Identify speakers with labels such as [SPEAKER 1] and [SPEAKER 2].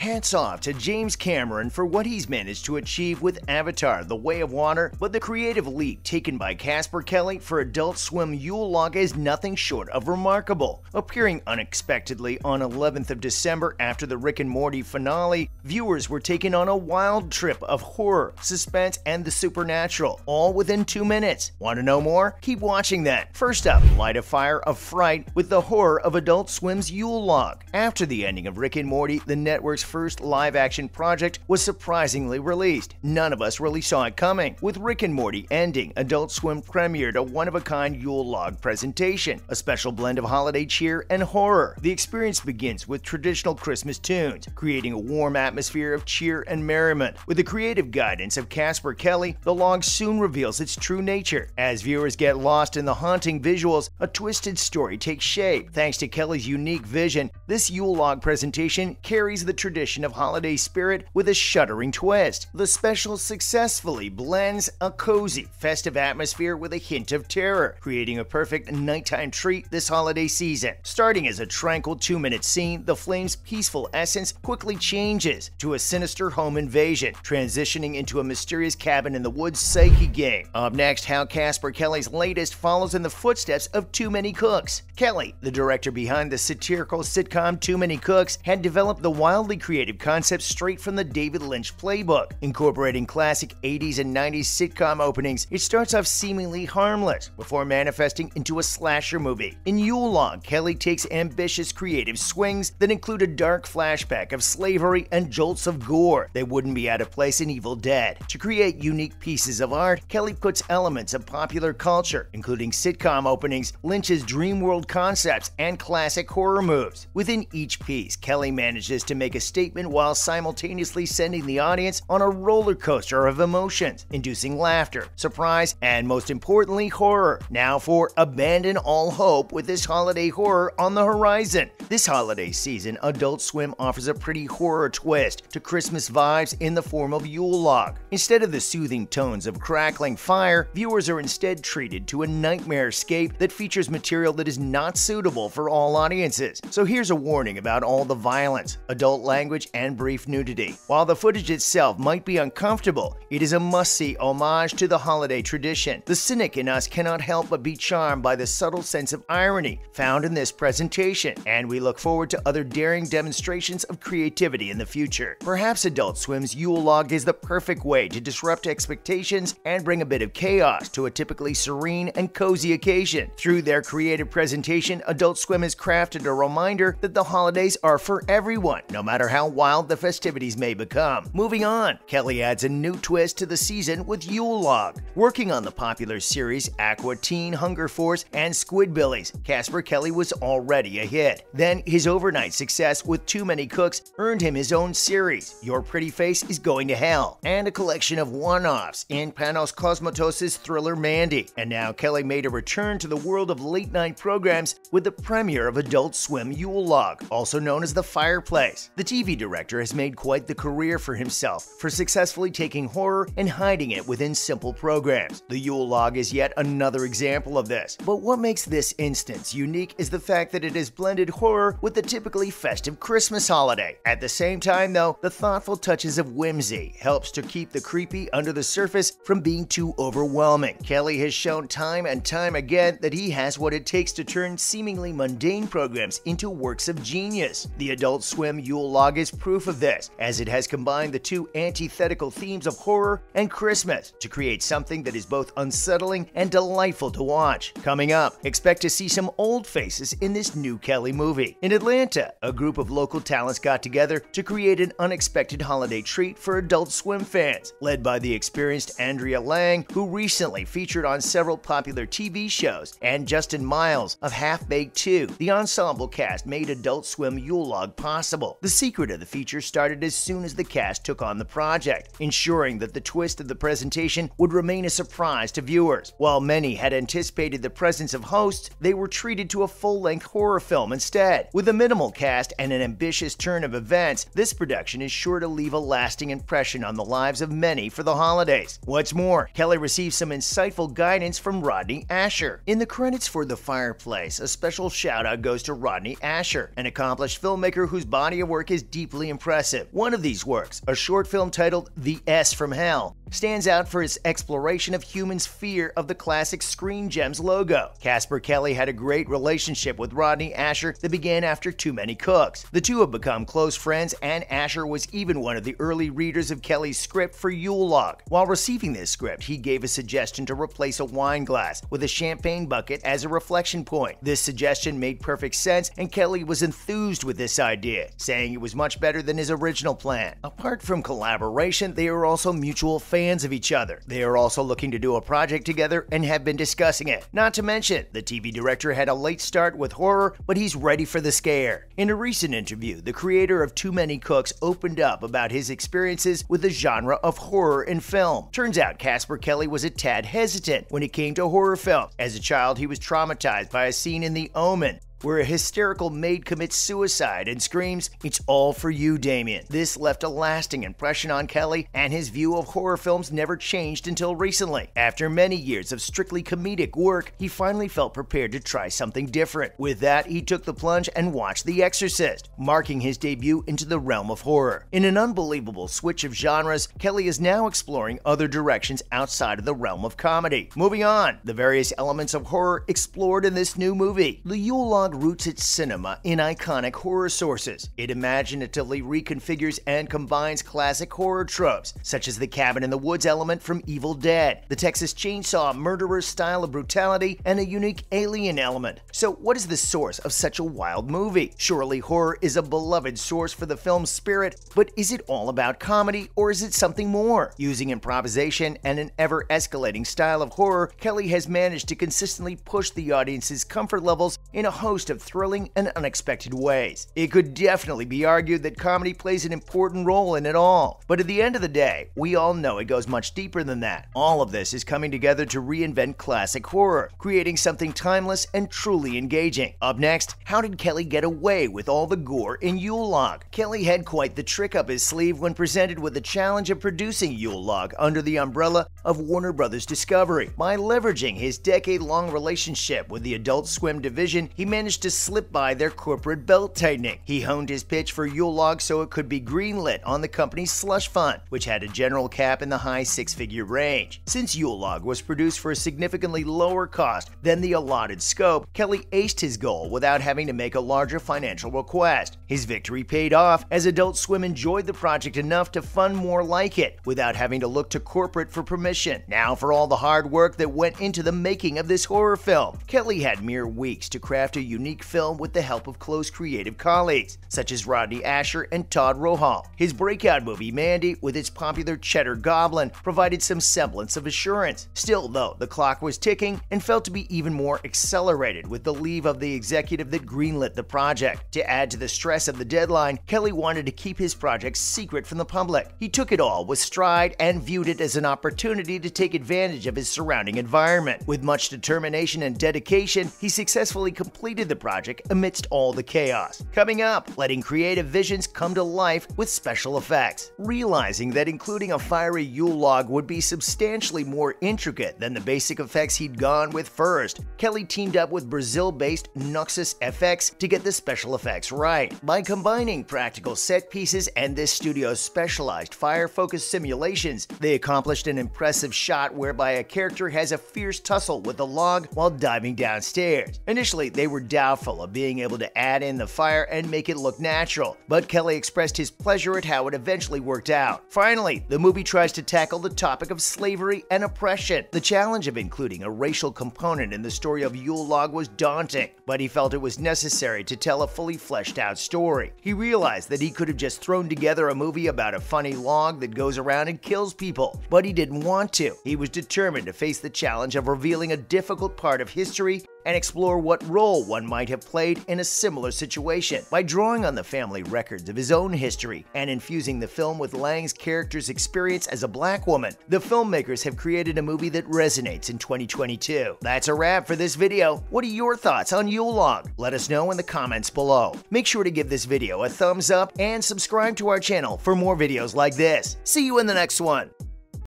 [SPEAKER 1] Hats off to James Cameron for what he's managed to achieve with Avatar: The Way of Water, but the creative leap taken by Casper Kelly for Adult Swim Yule Log is nothing short of remarkable. Appearing unexpectedly on 11th of December after the Rick and Morty finale, viewers were taken on a wild trip of horror, suspense, and the supernatural, all within 2 minutes. Want to know more? Keep watching then. First up, light a fire of fright with the horror of Adult Swim's Yule Log. After the ending of Rick and Morty, the network's first live-action project was surprisingly released. None of us really saw it coming. With Rick and Morty ending, Adult Swim premiered a one-of-a-kind Yule Log presentation, a special blend of holiday cheer and horror. The experience begins with traditional Christmas tunes, creating a warm atmosphere of cheer and merriment. With the creative guidance of Casper Kelly, the log soon reveals its true nature. As viewers get lost in the haunting visuals, a twisted story takes shape. Thanks to Kelly's unique vision, this Yule Log presentation carries the tradition of holiday spirit with a shuddering twist. The special successfully blends a cozy, festive atmosphere with a hint of terror, creating a perfect nighttime treat this holiday season. Starting as a tranquil 2-minute scene, the flame's peaceful essence quickly changes to a sinister home invasion, transitioning into a mysterious cabin in the woods psyche game. Up next, how Casper Kelly's latest follows in the footsteps of Too Many Cooks. Kelly, the director behind the satirical sitcom Too Many Cooks, had developed the wildly creative concept straight from the David Lynch playbook. Incorporating classic 80s and 90s sitcom openings, it starts off seemingly harmless before manifesting into a slasher movie. In Yule Log, Kelly takes ambitious creative swings that include a dark flashback of slavery and jolts of gore that wouldn't be out of place in Evil Dead. To create unique pieces of art, Kelly puts elements of popular culture, including sitcom openings, Lynch's dream world concepts, and classic horror moves. Within each piece, Kelly manages to make a statement while simultaneously sending the audience on a roller coaster of emotions, inducing laughter, surprise, and most importantly, horror. Now for Abandon All Hope with this holiday horror on the horizon. This holiday season, Adult Swim offers a pretty horror twist to Christmas vibes in the form of Yule Log. Instead of the soothing tones of crackling fire, viewers are instead treated to a nightmare-scape that features material that is not suitable for all audiences. So here's a warning about all the violence, adult language, and brief nudity. While the footage itself might be uncomfortable, it is a must-see homage to the holiday tradition. The cynic in us cannot help but be charmed by the subtle sense of irony found in this presentation, and we look forward to other daring demonstrations of creativity in the future. Perhaps Adult Swim's Yule Log is the perfect way to disrupt expectations and bring a bit of chaos to a typically serene and cozy occasion. Through their creative presentation, Adult Swim has crafted a reminder that the holidays are for everyone, no matter how wild the festivities may become. Moving on, Kelly adds a new twist to the season with Yule Log. Working on the popular series Aqua Teen Hunger Force and Squidbillies, Casper Kelly was already a hit. Then his overnight success with Too Many Cooks earned him his own series, Your Pretty Face is Going to Hell, and a collection of one-offs in Panos Cosmatos' thriller Mandy. And now Kelly made a return to the world of late-night programs with the premiere of Adult Swim Yule Log, also known as The Fireplace. The TV director has made quite the career for himself for successfully taking horror and hiding it within simple programs. The Yule Log is yet another example of this. But what makes this instance unique is the fact that it has blended horror with the typically festive Christmas holiday. At the same time, though, the thoughtful touches of whimsy helps to keep the creepy under the surface from being too overwhelming. Kelly has shown time and time again that he has what it takes to turn seemingly mundane programs into works of genius. The Adult Swim Yule Log is proof of this, as it has combined the two antithetical themes of horror and Christmas to create something that is both unsettling and delightful to watch. Coming up, expect to see some old faces in this new Kelly movie. In Atlanta, a group of local talents got together to create an unexpected holiday treat for Adult Swim fans, led by the experienced Andrea Lang, who recently featured on several popular TV shows, and Justin Miles of Half-Baked 2. The ensemble cast made Adult Swim Yule Log possible. The secret of the feature started as soon as the cast took on the project, ensuring that the twist of the presentation would remain a surprise to viewers. While many had anticipated the presence of hosts, they were treated to a full-length horror film instead. With a minimal cast and an ambitious turn of events, this production is sure to leave a lasting impression on the lives of many for the holidays. What's more, Kelly received some insightful guidance from Rodney Asher. In the credits for The Fireplace, a special shout-out goes to Rodney Asher, an accomplished filmmaker whose body of work is deeply impressive. One of these works, a short film titled The S from Hell, stands out for its exploration of humans' fear of the classic Screen Gems logo. Casper Kelly had a great relationship with Rodney Asher that began after Too Many Cooks. The two have become close friends, and Asher was even one of the early readers of Kelly's script for Yule Log. While receiving this script, he gave a suggestion to replace a wine glass with a champagne bucket as a reflection point. This suggestion made perfect sense, and Kelly was enthused with this idea, saying it was much better than his original plan. Apart from collaboration, they are also mutual fans of each other. They are also looking to do a project together and have been discussing it. Not to mention, the TV director had a late start with horror, but he's ready for the scare. In a recent interview, the creator of Too Many Cooks opened up about his experiences with the genre of horror in film. Turns out Casper Kelly was a tad hesitant when it came to horror film. As a child, he was traumatized by a scene in The Omen, where a hysterical maid commits suicide and screams, "It's all for you, Damien." This left a lasting impression on Kelly, and his view of horror films never changed until recently. After many years of strictly comedic work, he finally felt prepared to try something different. With that, he took the plunge and watched The Exorcist, marking his debut into the realm of horror. In an unbelievable switch of genres, Kelly is now exploring other directions outside of the realm of comedy. Moving on, the various elements of horror explored in this new movie. The Yule Log roots its cinema in iconic horror sources. It imaginatively reconfigures and combines classic horror tropes, such as the cabin in the woods element from Evil Dead, the Texas Chainsaw Murderer style of brutality, and a unique alien element. So what is the source of such a wild movie? Surely horror is a beloved source for the film's spirit, but is it all about comedy, or is it something more? Using improvisation and an ever-escalating style of horror, Kelly has managed to consistently push the audience's comfort levels in a host of thrilling and unexpected ways. It could definitely be argued that comedy plays an important role in it all, but at the end of the day, we all know it goes much deeper than that. All of this is coming together to reinvent classic horror, creating something timeless and truly engaging. Up next, how did Kelly get away with all the gore in Yule Log? Kelly had quite the trick up his sleeve when presented with the challenge of producing Yule Log under the umbrella of Warner Brothers Discovery. By leveraging his decade-long relationship with the Adult Swim division, he managed to slip by their corporate belt tightening. He honed his pitch for Yule Log so it could be greenlit on the company's slush fund, which had a general cap in the high six-figure range. Since Yule Log was produced for a significantly lower cost than the allotted scope, Kelly aced his goal without having to make a larger financial request. His victory paid off, as Adult Swim enjoyed the project enough to fund more like it without having to look to corporate for permission. Now for all the hard work that went into the making of this horror film. Kelly had mere weeks to craft a unique film with the help of close creative colleagues, such as Rodney Asher and Todd Rohal. His breakout movie, Mandy, with its popular Cheddar Goblin, provided some semblance of assurance. Still, though, the clock was ticking and felt to be even more accelerated with the leave of the executive that greenlit the project. To add to the stress of the deadline, Kelly wanted to keep his project secret from the public. He took it all with stride and viewed it as an opportunity to take advantage of his surrounding environment. With much determination and dedication, he successfully completed the project amidst all the chaos. Coming up, letting creative visions come to life with special effects. Realizing that including a fiery Yule Log would be substantially more intricate than the basic effects he'd gone with first, Kelly teamed up with Brazil-based Noxus FX to get the special effects right. By combining practical set pieces and this studio's specialized fire-focused simulations, they accomplished an impressive shot whereby a character has a fierce tussle with a log while diving downstairs. Initially, they were doubtful of being able to add in the fire and make it look natural, but Kelly expressed his pleasure at how it eventually worked out. Finally, the movie tries to tackle the topic of slavery and oppression. The challenge of including a racial component in the story of Yule Log was daunting, but he felt it was necessary to tell a fully fleshed out story. He realized that he could have just thrown together a movie about a funny log that goes around and kills people, but he didn't want to. He was determined to face the challenge of revealing a difficult part of history and explore what role one might have played in a similar situation. By drawing on the family records of his own history and infusing the film with Lang's character's experience as a black woman, the filmmakers have created a movie that resonates in 2022. That's a wrap for this video. What are your thoughts on Yule Log? Let us know in the comments below. Make sure to give this video a thumbs up and subscribe to our channel for more videos like this. See you in the next one.